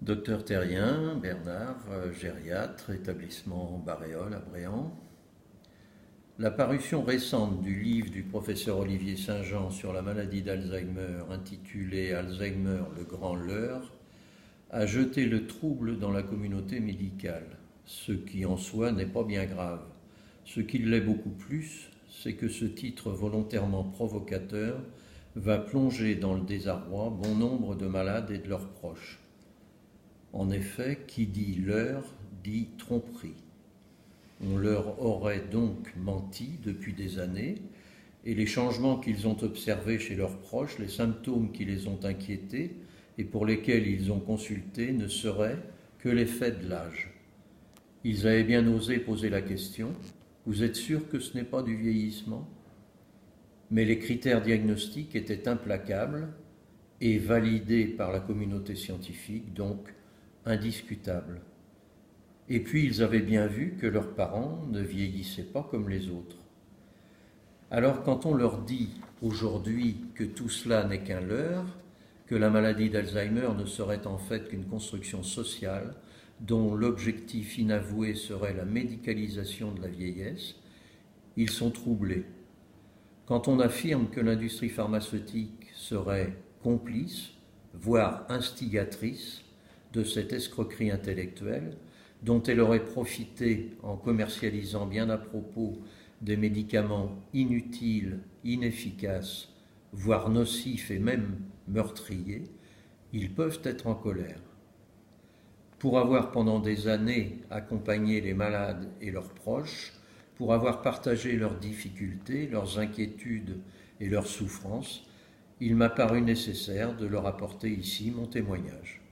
Docteur Terrien, Bernard, gériatre, établissement Barréol à Bréant. La parution récente du livre du professeur Olivier Saint-Jean sur la maladie d'Alzheimer, intitulé Alzheimer, le grand leurre, a jeté le trouble dans la communauté médicale, ce qui en soi n'est pas bien grave. Ce qui l'est beaucoup plus, c'est que ce titre volontairement provocateur va plonger dans le désarroi bon nombre de malades et de leurs proches. En effet, qui dit leurre dit tromperie. On leur aurait donc menti depuis des années, et les changements qu'ils ont observés chez leurs proches, les symptômes qui les ont inquiétés et pour lesquels ils ont consulté ne seraient que l'effet de l'âge. Ils avaient bien osé poser la question: vous êtes sûr que ce n'est pas du vieillissement? Mais les critères diagnostiques étaient implacables et validés par la communauté scientifique, donc indiscutables. Et puis ils avaient bien vu que leurs parents ne vieillissaient pas comme les autres. Alors quand on leur dit aujourd'hui que tout cela n'est qu'un leurre, que la maladie d'Alzheimer ne serait en fait qu'une construction sociale dont l'objectif inavoué serait la médicalisation de la vieillesse, ils sont troublés. Quand on affirme que l'industrie pharmaceutique serait complice, voire instigatrice, de cette escroquerie intellectuelle, dont elle aurait profité en commercialisant bien à propos des médicaments inutiles, inefficaces, voire nocifs et même meurtriers, ils peuvent être en colère. Pour avoir pendant des années accompagné les malades et leurs proches, pour avoir partagé leurs difficultés, leurs inquiétudes et leurs souffrances, il m'a paru nécessaire de leur apporter ici mon témoignage.